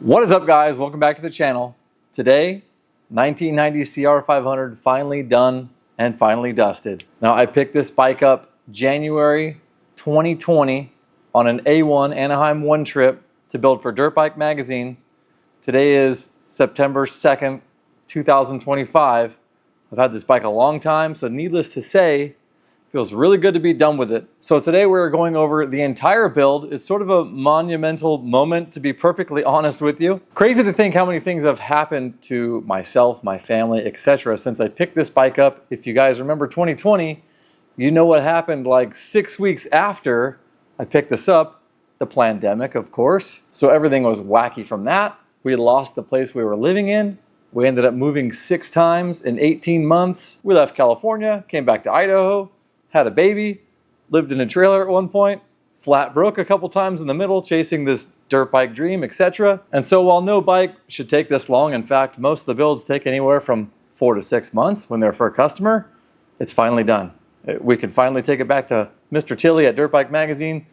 What is up, guys? Welcome back to the channel. Today, 1990 CR500 finally done and finally dusted. Now, I picked this bike up January 2020 on an A1 Anaheim 1 trip to build for Dirt Bike Magazine. Today is September 2nd, 2025. I've had this bike a long time, so needless to say, feels really good to be done with it. So today we're going over the entire build. It's sort of a monumental moment, to be perfectly honest with you. Crazy to think how many things have happened to myself, my family, etc. since I picked this bike up. If you guys remember 2020, you know what happened like 6 weeks after I picked this up. The pandemic, of course. So everything was wacky from that. We had lost the place we were living in. We ended up moving 6 times in 18 months. We left California, came back to Idaho, had a baby, lived in a trailer at one point, flat broke a couple times in the middle, chasing this dirt bike dream, etc. And so while no bike should take this long, in fact, most of the builds take anywhere from 4 to 6 months when they're for a customer, it's finally done. We can finally take it back to Mr. Tilly at Dirt Bike Magazine,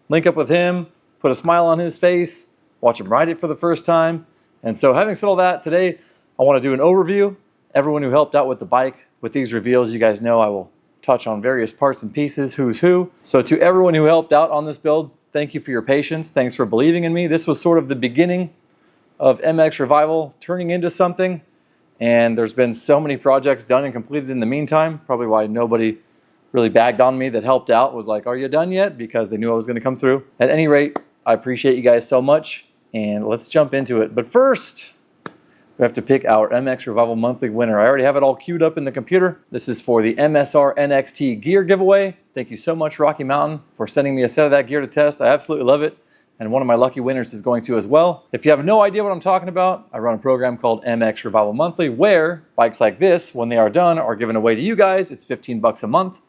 link up with him, put a smile on his face, watch him ride it for the first time. And so having said all that, today I want to do an overview. Everyone who helped out with the bike, with these reveals, you guys know I will touch on various parts and pieces, who's who. So to everyone who helped out on this build, thank you for your patience. Thanks for believing in me. This was sort of the beginning of mXrevival turning into something. And there's been so many projects done and completed in the meantime, probably why nobody really bagged on me that helped out, was like, are you done yet? Because they knew I was going to come through. At any rate, I appreciate you guys so much, and let's jump into it. But first, we have to pick our mXrevival monthly winner. I already have it all queued up in the computer. This is for the MSR NXT gear giveaway. Thank you so much, Rocky Mountain, for sending me a set of that gear to test. I absolutely love it. And one of my lucky winners is going to as well. If you have no idea what I'm talking about, I run a program called mXrevival Monthly, where bikes like this, when they are done, are given away to you guys. It's 15 bucks a month.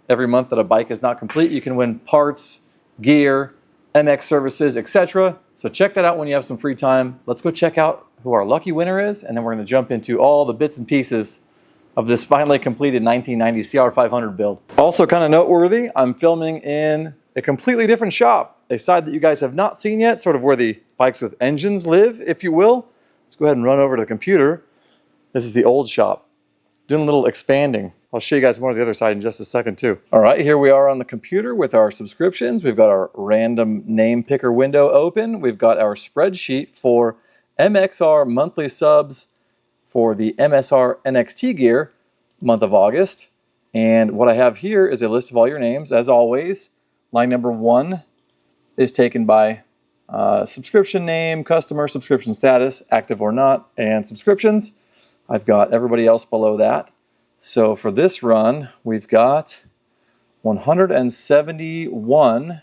Every month that a bike is not complete, you can win parts, gear, MX services, etc. So check that out when you have some free time. Let's go check out who our lucky winner is, and then we're going to jump into all the bits and pieces of this finally completed 1990 CR500 build. Also kind of noteworthy, I'm filming in a completely different shop, a side that you guys have not seen yet, sort of where the bikes with engines live, if you will. Let's go ahead and run over to the computer. This is the old shop, doing a little expanding. I'll show you guys more of the other side in just a second too. All right, here we are on the computer with our subscriptions. We've got our random name picker window open. We've got our spreadsheet for MXR monthly subs for the MSR NXT gear month of August. And what I have here is a list of all your names. As always, line number 1 is taken by subscription name, customer, subscription status, active or not, and subscriptions. I've got everybody else below that. So for this run, we've got 171.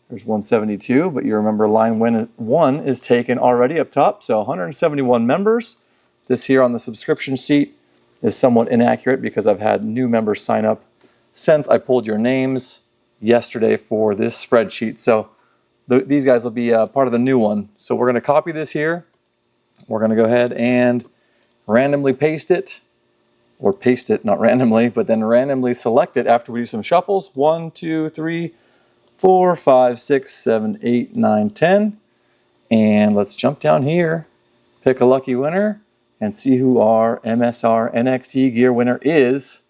There's 172, but you remember line 1 is taken already up top, so 171 members. This here on the subscription sheet is somewhat inaccurate because I've had new members sign up since I pulled your names yesterday for this spreadsheet. So these guys will be part of the new one. So we're going to copy this here. We're going to go ahead and randomly paste it, or paste it, not randomly, but then randomly select it after we do some shuffles. 1, 2, 3, 4, 5, 6, 7, 8, 9, 10. And let's jump down here, pick a lucky winner, and see who our MSR NXT gear winner is.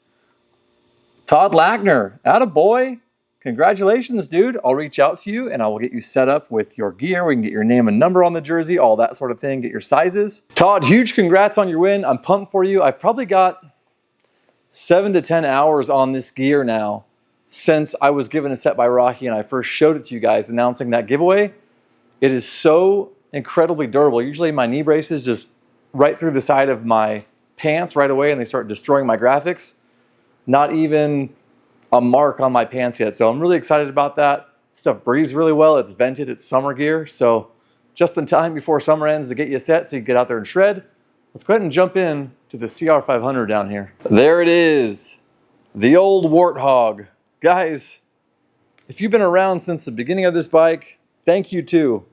Todd Lackner. Attaboy. Congratulations, dude. I'll reach out to you and I will get you set up with your gear. We can get your name and number on the jersey, all that sort of thing, get your sizes. Todd, huge congrats on your win. I'm pumped for you. I've probably got 7 to 10 hours on this gear now since I was given a set by Rocky and I first showed it to you guys announcing that giveaway. It is so incredibly durable. Usually my knee braces just right through the side of my pants right away and they start destroying my graphics. Not even a mark on my pants yet. So I'm really excited about that. Stuff breathes really well. It's vented, it's summer gear. So just in time before summer ends to get you set so you can get out there and shred. Let's go ahead and jump in to the CR500 down here. There it is, the old Warthog. Guys, if you've been around since the beginning of this bike, thank you too.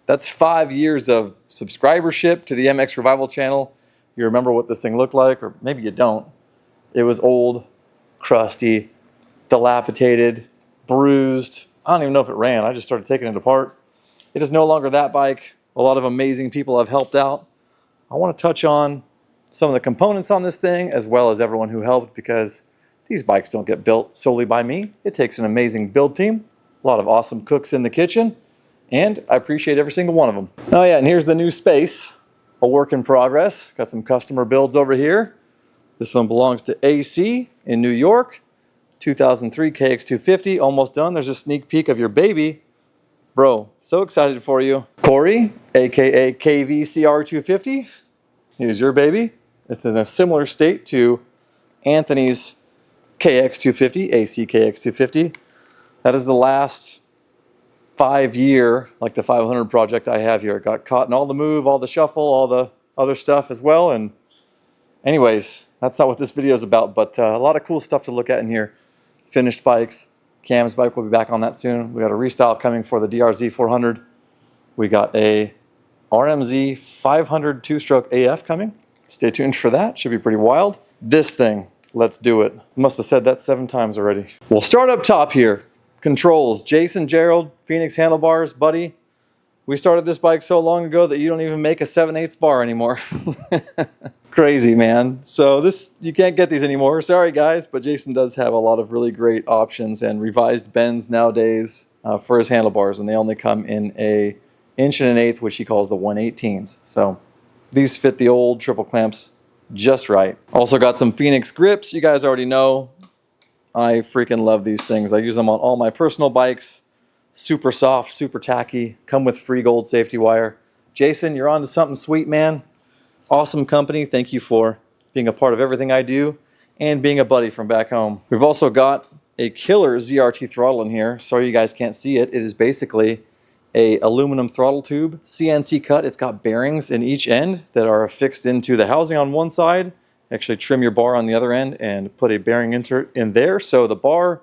That's 5 years of subscribership to the mXrevival channel. You remember what this thing looked like, or maybe you don't. It was old, crusty, dilapidated, bruised. I don't even know if it ran. I just started taking it apart. It is no longer that bike. A lot of amazing people have helped out. I want to touch on some of the components on this thing, as well as everyone who helped, because these bikes don't get built solely by me. It takes an amazing build team, a lot of awesome cooks in the kitchen, and I appreciate every single one of them. Oh yeah, and here's the new space, a work in progress. Got some customer builds over here. This one belongs to AC in New York, 2003 KX250, almost done. There's a sneak peek of your baby. Bro, so excited for you. Corey, aka KV CR250, here's your baby. It's in a similar state to Anthony's KX250, AC KX250. That is the last 5-year, like the 500 project I have here. It got caught in all the move, all the shuffle, all the other stuff as well. And anyways, that's not what this video is about, but a lot of cool stuff to look at in here. Finished bikes. Cam's bike will be back on that soon. We got a restyle coming for the DRZ 400. We got a RMZ 500 two-stroke AF coming. Stay tuned for that. Should be pretty wild. This thing, let's do it. Must have said that 7 times already. We'll start up top here. Controls. Jason Gerald, Phoenix Handlebars, buddy. We started this bike so long ago that you don't even make a 7/8 bar anymore. Crazy, man. So this, you can't get these anymore. Sorry guys, but Jason does have a lot of really great options and revised bends nowadays for his handlebars, and they only come in a 1 1/8", which he calls the 1/18s. So these fit the old triple clamps just right. Also got some Phoenix grips. You guys already know I freaking love these things. I use them on all my personal bikes. Super soft, super tacky, come with free gold safety wire. Jason, you're on to something sweet, man. Awesome company. Thank you for being a part of everything I do and being a buddy from back home. We've also got a killer ZRT throttle in here. Sorry you guys can't see it. It is basically a aluminum throttle tube, CNC cut. It's got bearings in each end that are affixed into the housing on one side. Actually trim your bar on the other end and put a bearing insert in there, so the bar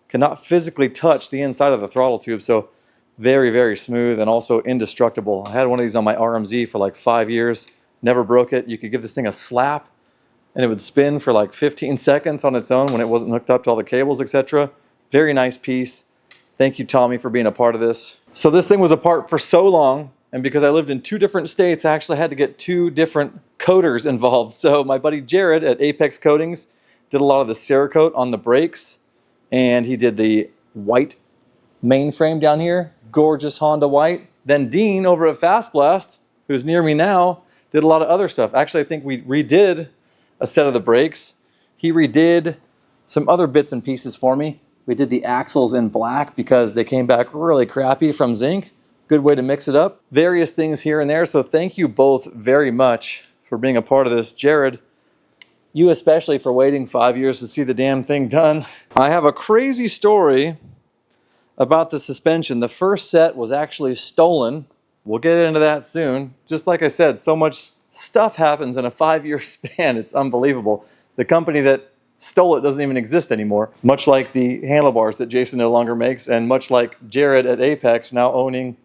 cannot physically touch the inside of the throttle tube. So very, very smooth and also indestructible. I had one of these on my RMZ for like 5 years. Never broke it. You could give this thing a slap and it would spin for like 15 seconds on its own when it wasn't hooked up to all the cables, etc. Very nice piece. Thank you, Tommy, for being a part of this. So this thing was apart for so long, and because I lived in 2 different states, I actually had to get 2 different coaters involved. So my buddy Jared at Apex Coatings did a lot of the Cerakote on the brakes, and he did the white mainframe down here, gorgeous Honda white. Then Dean over at Fast Blast, who's near me now, did a lot of other stuff. Actually, I think we redid a set of the brakes. He redid some other bits and pieces for me. We did the axles in black because they came back really crappy from zinc. Good way to mix it up. Various things here and there. So thank you both very much for being a part of this. Jared, you especially for waiting 5 years to see the damn thing done. I have a crazy story about the suspension. The first set was actually stolen. We'll get into that soon. Just like I said, so much stuff happens in a 5-year span. It's unbelievable. The company that stole it doesn't even exist anymore. Much like the handlebars that Jason no longer makes, and much like Jared at Apex now owning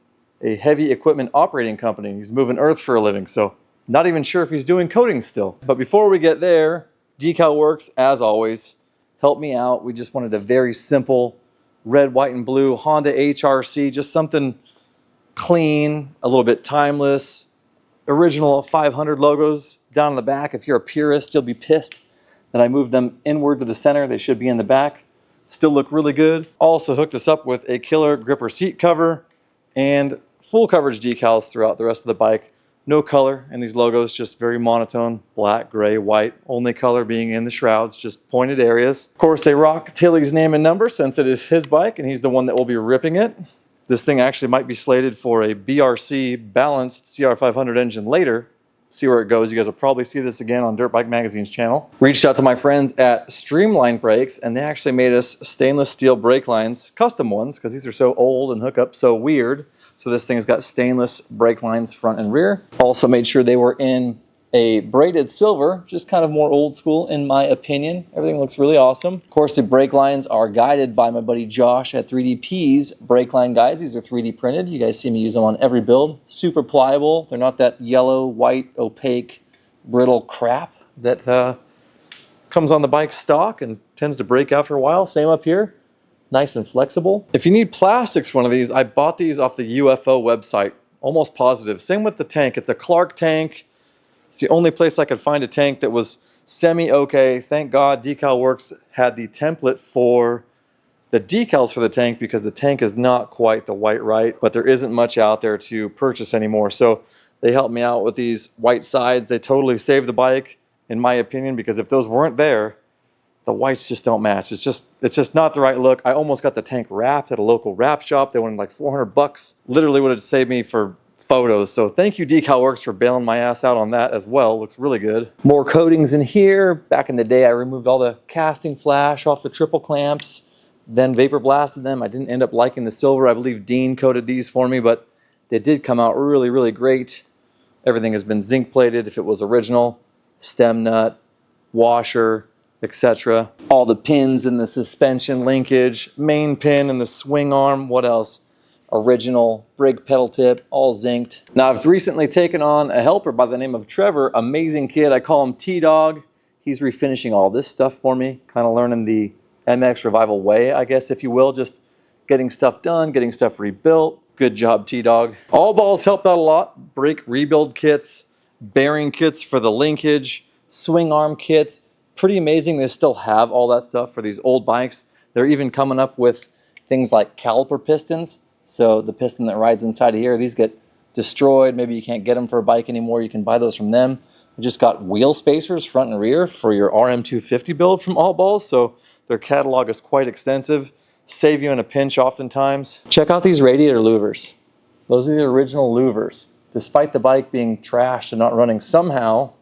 a heavy equipment operating company. He's moving earth for a living, so not even sure if he's doing coatings still. But before we get there, DeCal Works, as always, help me out. We just wanted a very simple red, white, and blue Honda HRC, just something clean, a little bit timeless. Original 500 logos down in the back. If you're a purist, you'll be pissed that I moved them inward to the center. They should be in the back. Still look really good. Also hooked us up with a killer gripper seat cover and full coverage decals throughout the rest of the bike. No color in these logos, just very monotone, black, gray, white, only color being in the shrouds, just pointed areas. Of course, they rock Tilly's name and number since it is his bike and he's the one that will be ripping it. This thing actually might be slated for a BRC balanced CR500 engine later. See where it goes. You guys will probably see this again on Dirt Bike Magazine's channel. Reached out to my friends at Streamline Brakes, and they actually made us stainless steel brake lines, custom ones, because these are so old and hook up so weird. So this thing has got stainless brake lines front and rear. Also made sure they were in a braided silver, just kind of more old school in my opinion. Everything looks really awesome. Of course, the brake lines are guided by my buddy Josh at 3DP's brake line guides. These are 3D printed. You guys see me use them on every build. Super pliable. They're not that yellow, white, opaque, brittle crap that comes on the bike stock and tends to break after a while. Same up here. Nice and flexible. If you need plastics for one of these, I bought these off the UFO website almost positive. Same with the tank. It's a Clark tank. It's the only place I could find a tank that was semi-okay. Thank God DeCal Works had the template for the decals for the tank, because the tank is not quite the white right, but there isn't much out there to purchase anymore. So they helped me out with these white sides. They totally saved the bike, in my opinion, because if those weren't there, the whites just don't match. It's just not the right look. I almost got the tank wrapped at a local wrap shop. They wanted like 400 bucks. Literally would have saved me for photos. So thank you DeCal Works for bailing my ass out on that as well. Looks really good. More coatings in here. Back in the day, I removed all the casting flash off the triple clamps, then vapor blasted them. I didn't end up liking the silver. I believe Dean coated these for me, but they did come out really, really great. Everything has been zinc plated if it was original. Stem nut, washer, etc. All the pins in the suspension linkage, main pin and the swing arm. What else? Original brake pedal tip, all zinced. Now I've recently taken on a helper by the name of Trevor. Amazing kid. I call him T-Dog. He's refinishing all this stuff for me, kind of learning the mXrevival way, I guess, if you will. Just getting stuff done, getting stuff rebuilt. Good job, T-Dog. All balls helped out a lot. Brake rebuild kits, bearing kits for the linkage, swing arm kits. Pretty amazing they still have all that stuff for these old bikes. They're even coming up with things like caliper pistons. So the piston that rides inside of here, these get destroyed. Maybe you can't get them for a bike anymore. You can buy those from them. We just got wheel spacers front and rear for your RM250 build from All Balls. So their catalog is quite extensive. Save you in a pinch oftentimes. Check out these radiator louvers. Those are the original louvers. Despite the bike being trashed and not running, somehow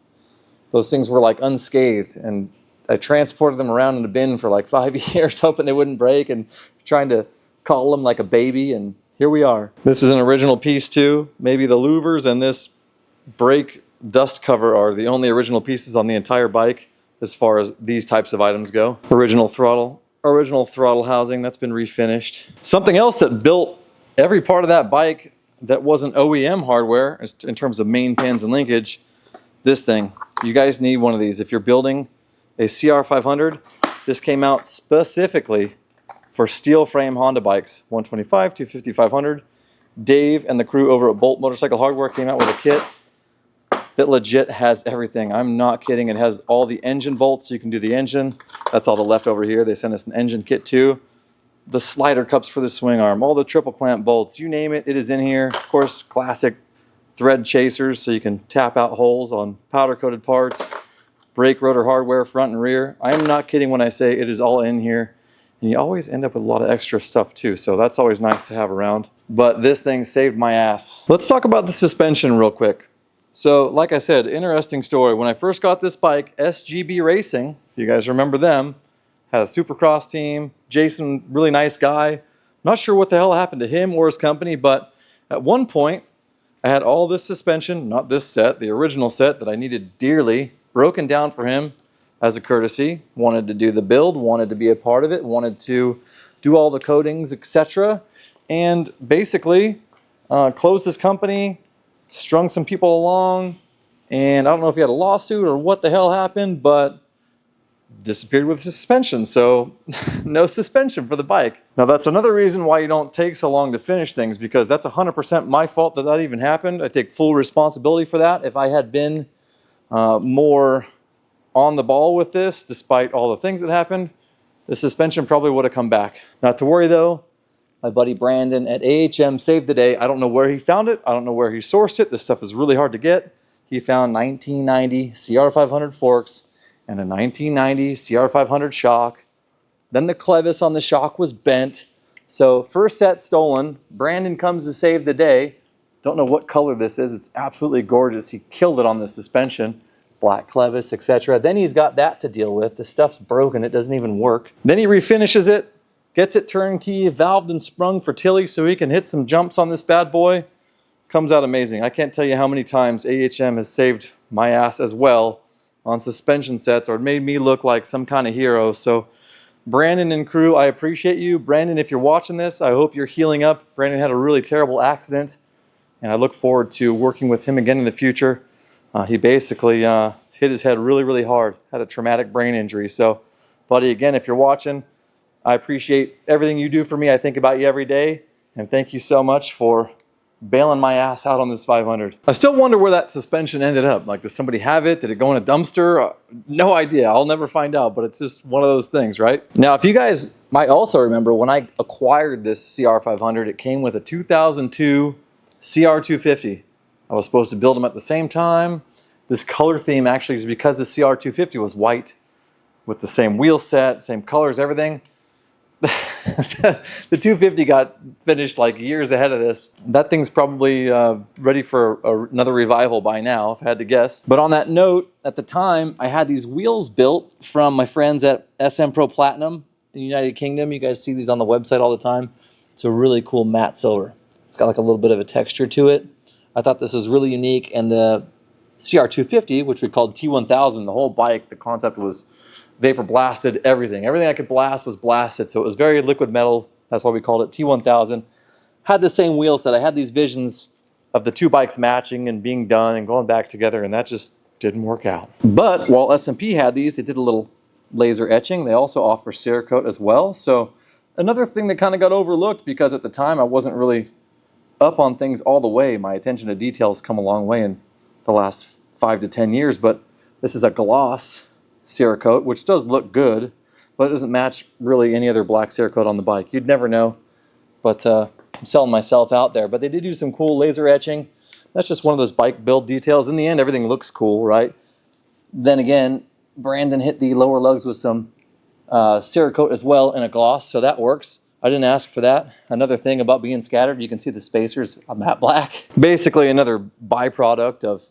those things were like unscathed, and I transported them around in a bin for like 5 years hoping they wouldn't break and trying to call them like a baby, and here we are. This is an original piece too. Maybe the louvers and this brake dust cover are the only original pieces on the entire bike as far as these types of items go. Original throttle housing that's been refinished. Something else that built every part of that bike that wasn't OEM hardware in terms of main pins and linkage, this thing. You guys need one of these. If you're building a CR500, this came out specifically for steel frame Honda bikes, 125, 250, 500. Dave and the crew over at Bolt Motorcycle Hardware came out with a kit that legit has everything. I'm not kidding. It has all the engine bolts, so you can do the engine. That's all the leftover here. They sent us an engine kit too. The slider cups for the swing arm, all the triple clamp bolts, you name it, it is in here. Of course, classic thread chasers, so you can tap out holes on powder coated parts. Brake rotor hardware front and rear. I am not kidding when I say it is all in here. And you always end up with a lot of extra stuff too, so that's always nice to have around. But this thing saved my ass. Let's talk about the suspension real quick. So like I said, interesting story. When I first got this bike, SGB Racing, if you guys remember them, had a supercross team. Jason, really nice guy. Not sure what the hell happened to him or his company, but at one point I had all this suspension, not this set, the original set that I needed dearly, broken down for him as a courtesy. Wanted to do the build, wanted to be a part of it, wanted to do all the coatings, etc. And basically closed his company, strung some people along, and I don't know if he had a lawsuit or what the hell happened, but disappeared with suspension. So no suspension for the bike. Now that's another reason why you don't take so long to finish things, because that's 100% my fault that that even happened. I take full responsibility for that. If I had been more on the ball with this, despite all the things that happened, the suspension probably would have come back. Not to worry though, my buddy Brandon at AHM saved the day. I don't know where he found it. I don't know where he sourced it. This stuff is really hard to get. He found 1990 CR500 forks and a 1990 CR500 shock. Then the clevis on the shock was bent. So first set stolen. Brandon comes to save the day. Don't know what color this is. It's absolutely gorgeous. He killed it on the suspension. Black clevis, etc. Then he's got that to deal with. The stuff's broken. It doesn't even work. Then he refinishes it, gets it turnkey, valved and sprung for Tilly so he can hit some jumps on this bad boy. Comes out amazing. I can't tell you how many times AHM has saved my ass as well on suspension sets, or made me look like some kind of hero. So Brandon and crew, I appreciate you. Brandon, if you're watching this, I hope you're healing up. Brandon had a really terrible accident, and I look forward to working with him again in the future. He basically hit his head really, really hard, had a traumatic brain injury. So, buddy, again, if you're watching, I appreciate everything you do for me. I think about you every day, and thank you so much for bailing my ass out on this 500. I still wonder where that suspension ended up. Like, does somebody have it? Did it go in a dumpster? No idea. I'll never find out, but it's just one of those things, right? Now, if you guys might also remember, when I acquired this CR500, it came with a 2002 CR250. I was supposed to build them at the same time. This color theme actually is because the CR250 was white with the same wheel set, same colors, everything. The 250 got finished like years ahead of this. That thing's probably ready for another revival by now, if I had to guess. But on that note, at the time, I had these wheels built from my friends at SM Pro Platinum in the United Kingdom. You guys see these on the website all the time. It's a really cool matte silver. It's got like a little bit of a texture to it. I thought this was really unique, and the CR250, which we called T1000, the whole bike, the concept was vapor blasted, everything. Everything I could blast was blasted, so it was very liquid metal. That's why we called it T1000. Had the same wheel set. I had these visions of the two bikes matching and being done and going back together, and that just didn't work out. But while S&P had these, they did a little laser etching. They also offer Cerakote as well. So another thing that kind of got overlooked, because at the time I wasn't really up on things all the way. My attention to detail has come a long way in the last 5 to 10 years, but this is a gloss Cerakote, which does look good, but it doesn't match really any other black Cerakote on the bike. You'd never know, but I'm selling myself out there. But they did do some cool laser etching. That's just one of those bike build details. In the end, everything looks cool, right? Then again, Brandon hit the lower lugs with some Cerakote as well in a gloss, so that works. I didn't ask for that. Another thing about being scattered, you can see the spacers are matte black. Basically another byproduct of,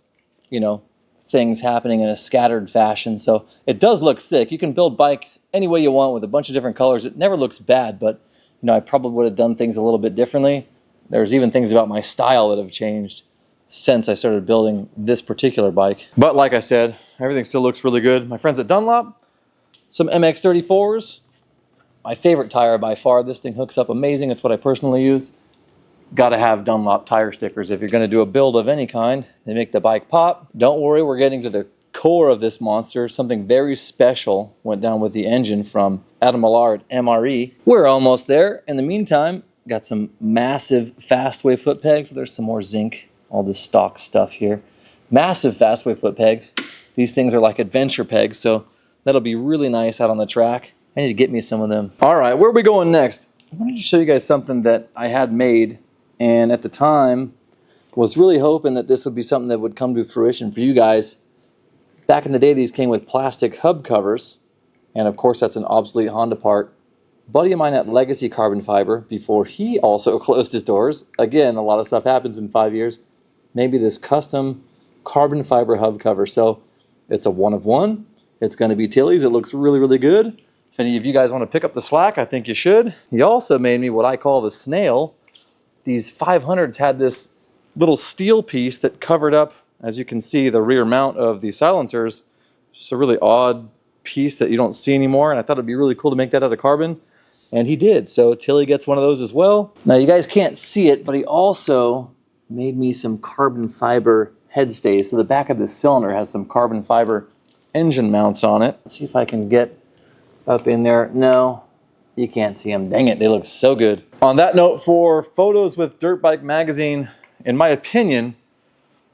you know, things happening in a scattered fashion. So it does look sick. You can build bikes any way you want with a bunch of different colors. It never looks bad, but you know, I probably would have done things a little bit differently. There's even things about my style that have changed since I started building this particular bike. But like I said, everything still looks really good. My friends at Dunlop, some MX34s. My favorite tire by far. This thing hooks up amazing. It's what I personally use. Got to have Dunlop tire stickers if you're going to do a build of any kind. They make the bike pop. Don't worry, we're getting to the core of this monster. Something very special went down with the engine from Adam Millar at MRE. We're almost there. In the meantime, got some massive Fastway foot pegs. There's some more zinc, all this stock stuff here. Massive Fastway foot pegs. These things are like adventure pegs, so that'll be really nice out on the track. I need to get me some of them. All right, where are we going next? I wanted to show you guys something that I had made, and at the time was really hoping that this would be something that would come to fruition for you guys. Back in the day, these came with plastic hub covers, and of course that's an obsolete Honda part. A buddy of mine at Legacy Carbon Fiber, before he also closed his doors, again, a lot of stuff happens in 5 years, maybe this custom carbon fiber hub cover. So it's a one of one. It's going to be Tilly's. It looks really, really good. If any of you guys want to pick up the slack, I think you should. He also made me what I call the snail. These 500s had this little steel piece that covered up, as you can see, the rear mount of the silencers. Just a really odd piece that you don't see anymore, and I thought it'd be really cool to make that out of carbon, and he did. So Tilly gets one of those as well. Now you guys can't see it, but he also made me some carbon fiber head stays. So the back of this cylinder has some carbon fiber engine mounts on it. Let's see if I can get up in there. No, you can't see them. Dang it, they look so good. On that note, for photos with Dirt Bike Magazine, in my opinion,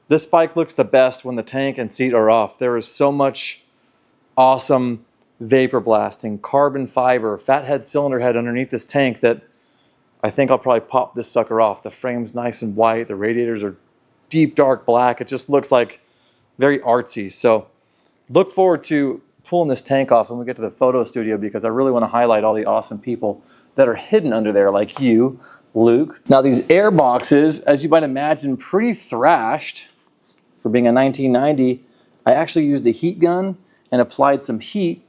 this bike looks the best when the tank and seat are off. There is so much awesome vapor blasting, carbon fiber, fathead cylinder head underneath this tank that I think I'll probably pop this sucker off. The frame's nice and white. The radiators are deep dark black. It just looks like very artsy. So look forward to pulling this tank off when we get to the photo studio, because I really want to highlight all the awesome people that are hidden under there, like you, Luke. Now these air boxes, as you might imagine, pretty thrashed for being a 1990. I actually used a heat gun and applied some heat,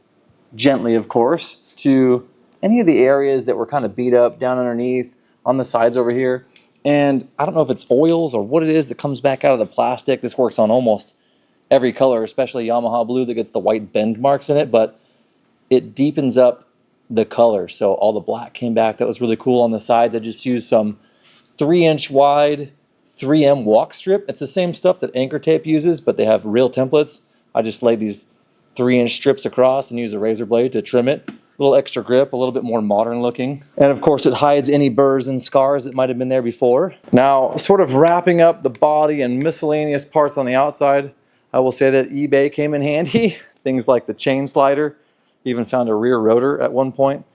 gently of course, to any of the areas that were kind of beat up down underneath, on the sides over here. And I don't know if it's oils or what it is that comes back out of the plastic. This works on almost every color, especially Yamaha blue that gets the white bend marks in it, but it deepens up the color. So all the black came back. That was really cool on the sides. I just used some 3-inch wide 3M walk strip. It's the same stuff that Anchor Tape uses, but they have real templates. I just laid these 3-inch strips across and use a razor blade to trim it. little extra grip, a little bit more modern looking. And of course it hides any burrs and scars that might have been there before. Now, sort of wrapping up the body and miscellaneous parts on the outside, I will say that eBay came in handy. Things like the chain slider, even found a rear rotor at one point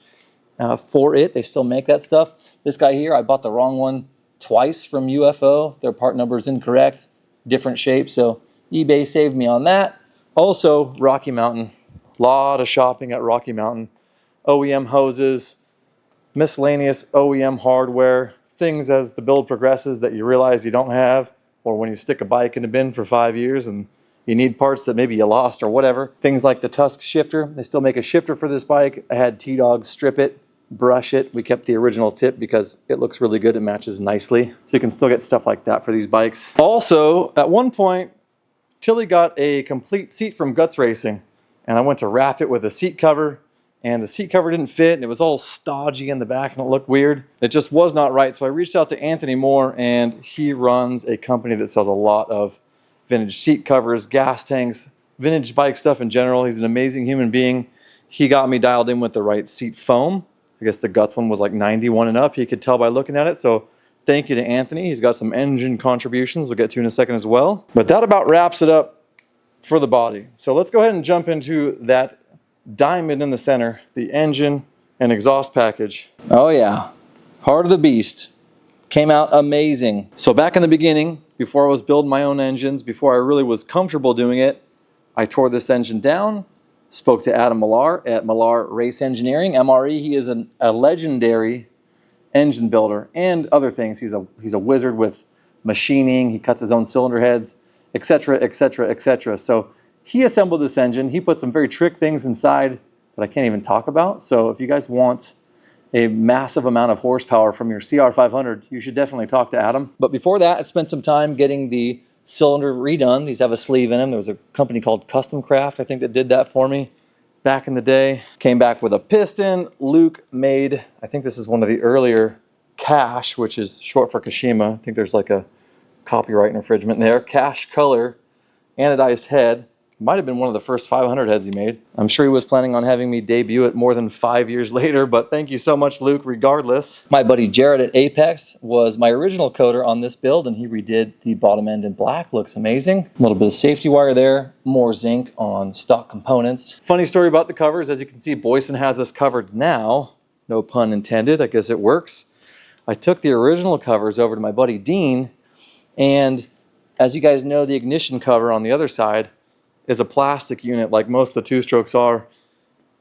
for it. They still make that stuff. This guy here, I bought the wrong one twice from UFO. Their part number is incorrect, different shape, so eBay saved me on that. Also, Rocky Mountain. A lot of shopping at Rocky Mountain. OEM hoses, miscellaneous OEM hardware, things as the build progresses that you realize you don't have, or when you stick a bike in the bin for 5 years and you need parts that maybe you lost or whatever. Things like the Tusk shifter. They still make a shifter for this bike. I had T-Dog strip it, brush it. We kept the original tip because it looks really good. It matches nicely. So you can still get stuff like that for these bikes. Also, at one point, Tilly got a complete seat from Guts Racing, and I went to wrap it with a seat cover, and the seat cover didn't fit, and it was all stodgy in the back, and it looked weird. It just was not right. So I reached out to Anthony Moore, and he runs a company that sells a lot of vintage seat covers, gas tanks, vintage bike stuff in general. He's an amazing human being. He got me dialed in with the right seat foam. I guess the Guts one was like 91 and up. He could tell by looking at it. So thank you to Anthony. He's got some engine contributions we'll get to in a second as well. But that about wraps it up for the body. So let's go ahead and jump into that diamond in the center, the engine and exhaust package. Oh yeah, heart of the beast. Came out amazing. So back in the beginning, before I was building my own engines, before I really was comfortable doing it, I tore this engine down, spoke to Adam Millar at Millar Race Engineering, MRE. He is a legendary engine builder and other things. He's a wizard with machining. He cuts his own cylinder heads, etc., etc., etc. So he assembled this engine. He put some very trick things inside that I can't even talk about. So if you guys want a massive amount of horsepower from your CR500, you should definitely talk to Adam. But before that, I spent some time getting the cylinder redone. These have a sleeve in them. There was a company called Custom Craft, I think, that did that for me back in the day. Came back with a piston. Luke made, I think this is one of the earlier Cash, which is short for Kashima. I think there's like a copyright infringement there. Cash color, anodized head. Might have been one of the first 500 heads he made. I'm sure he was planning on having me debut it more than 5 years later, but thank you so much, Luke, regardless. My buddy Jared at Apex was my original coder on this build, and he redid the bottom end in black. Looks amazing. A little bit of safety wire there, more zinc on stock components. Funny story about the covers. As you can see, Boyson has us covered now. No pun intended. I guess it works. I took the original covers over to my buddy Dean, and as you guys know, the ignition cover on the other side is a plastic unit like most of the two-strokes are.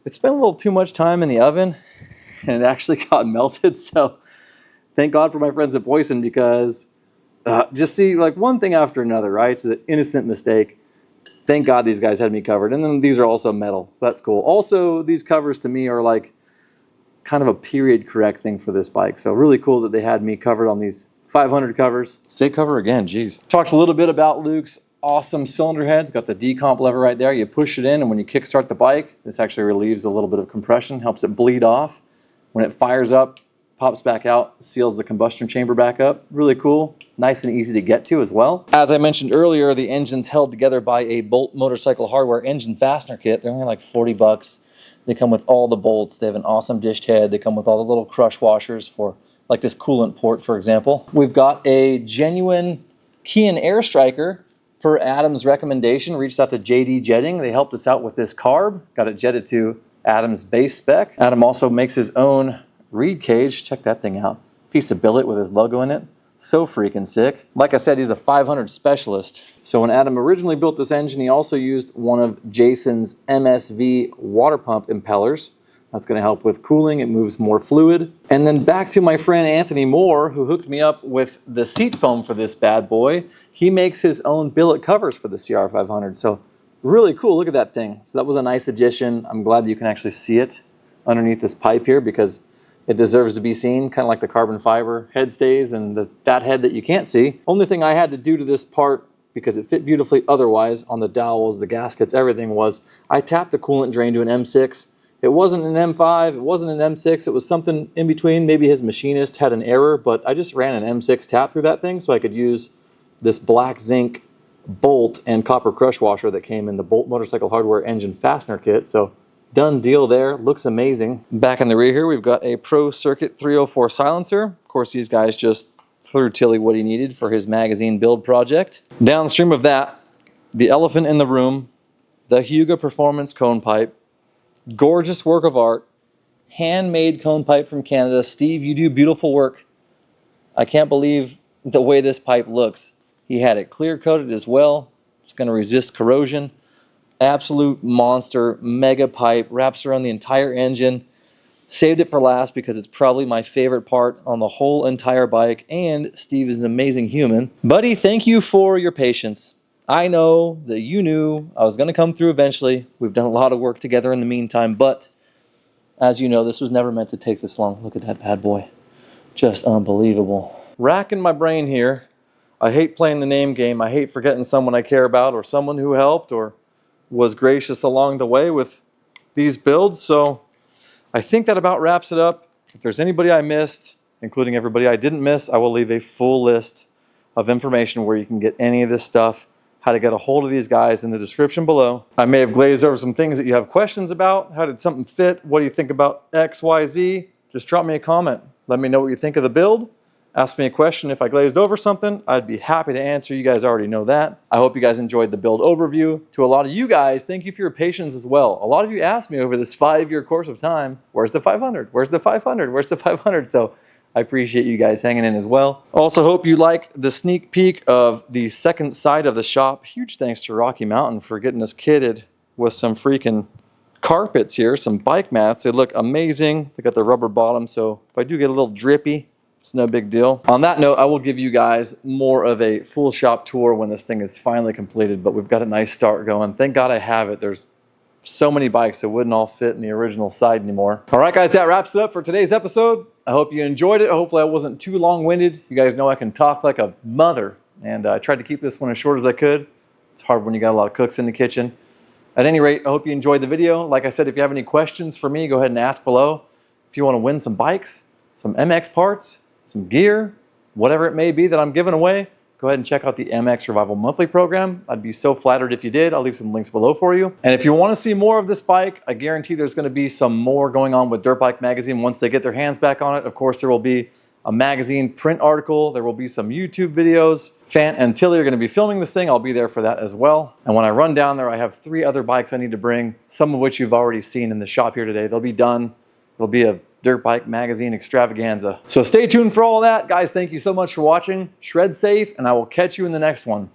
It spent a little too much time in the oven and it actually got melted. So thank God for my friends at Boyson, because just see, like, one thing after another, right? It's an innocent mistake. Thank God these guys had me covered. And then these are also metal, so that's cool. Also, these covers to me are like kind of a period correct thing for this bike. So really cool that they had me covered on these 500 covers. Say cover again, geez. Talked a little bit about Luke's awesome cylinder heads. Got the decomp lever right there. You push it in, and when you kickstart the bike, this actually relieves a little bit of compression, helps it bleed off. When it fires up, pops back out, seals the combustion chamber back up. Really cool. Nice and easy to get to as well. As I mentioned earlier, the engine's held together by a Bolt Motorcycle Hardware engine fastener kit. They're only like 40 bucks. They come with all the bolts. They have an awesome dished head. They come with all the little crush washers for like this coolant port, for example. We've got a genuine key and air striker per Adam's recommendation. Reached out to JD Jetting. They helped us out with this carb. Got it jetted to Adam's base spec. Adam also makes his own reed cage. Check that thing out. Piece of billet with his logo in it. So freaking sick. Like I said, he's a 500 specialist. So when Adam originally built this engine, he also used one of Jason's MSV water pump impellers. That's going to help with cooling. It moves more fluid. And then back to my friend Anthony Moore, who hooked me up with the seat foam for this bad boy. He makes his own billet covers for the CR500. So really cool. Look at that thing. So that was a nice addition. I'm glad that you can actually see it underneath this pipe here, because it deserves to be seen, kind of like the carbon fiber head stays and the fat head that you can't see. Only thing I had to do to this part, because it fit beautifully otherwise on the dowels, the gaskets, everything, was I tapped the coolant drain to an M6. It wasn't an M5, it wasn't an M6, it was something in between. Maybe his machinist had an error, but I just ran an M6 tap through that thing so I could use this black zinc bolt and copper crush washer that came in the Bolt Motorcycle Hardware engine fastener kit. So Done deal there. Looks amazing. Back in the rear here, we've got a Pro Circuit 304 silencer. Of course, these guys just threw Tilly what he needed for his magazine build project. Downstream of that, the elephant in the room, the HYGGE Performance cone pipe. Gorgeous work of art. Handmade cone pipe from Canada. Steve, you do beautiful work. I can't believe the way this pipe looks. He had it clear coated as well. It's going to resist corrosion. Absolute monster, mega pipe, wraps around the entire engine. Saved it for last because it's probably my favorite part on the whole entire bike, and Steve is an amazing human. Buddy, thank you for your patience. I know that you knew I was going to come through eventually. We've done a lot of work together in the meantime, but as you know, this was never meant to take this long. Look at that bad boy. Just unbelievable. Racking my brain here. I hate playing the name game. I hate forgetting someone I care about or someone who helped or was gracious along the way with these builds. So I think that about wraps it up. If there's anybody I missed, including everybody I didn't miss, I will leave a full list of information where you can get any of this stuff, how to get a hold of these guys in the description below. I may have glazed over some things that you have questions about. How did something fit? What do you think about X, Y, Z? Just drop me a comment. Let me know what you think of the build. Ask me a question if I glazed over something. I'd be happy to answer. You guys already know that. I hope you guys enjoyed the build overview. To a lot of you guys, thank you for your patience as well. A lot of you asked me over this 5-year course of time, where's the 500? Where's the 500? Where's the 500? So I appreciate you guys hanging in as well. Also hope you liked the sneak peek of the second side of the shop. Huge thanks to Rocky Mountain for getting us kitted with some freaking carpets here, some bike mats. They look amazing. They got the rubber bottom, so if I do get a little drippy, it's no big deal. On that note, I will give you guys more of a full shop tour when this thing is finally completed, but we've got a nice start going. Thank God I have it. There's so many bikes that wouldn't all fit in the original side anymore. All right, guys, that wraps it up for today's episode. I hope you enjoyed it. Hopefully I wasn't too long-winded. You guys know I can talk like a mother, and I tried to keep this one as short as I could. It's hard when you got a lot of cooks in the kitchen. At any rate, I hope you enjoyed the video. Like I said, if you have any questions for me, go ahead and ask below. If you want to win some bikes, some MX parts, some gear, whatever it may be that I'm giving away, go ahead and check out the mXrevival monthly program. I'd be so flattered if you did. I'll leave some links below for you. And if you want to see more of this bike, I guarantee there's going to be some more going on with Dirt Bike Magazine once they get their hands back on it. Of course, there will be a magazine print article. There will be some YouTube videos. Fant and Tilly are going to be filming this thing. I'll be there for that as well. And when I run down there, I have 3 other bikes I need to bring, some of which you've already seen in the shop here today. They'll be done. It'll be a Dirt Bike Magazine extravaganza. So stay tuned for all that. Guys, thank you so much for watching. Shred safe, and I will catch you in the next one.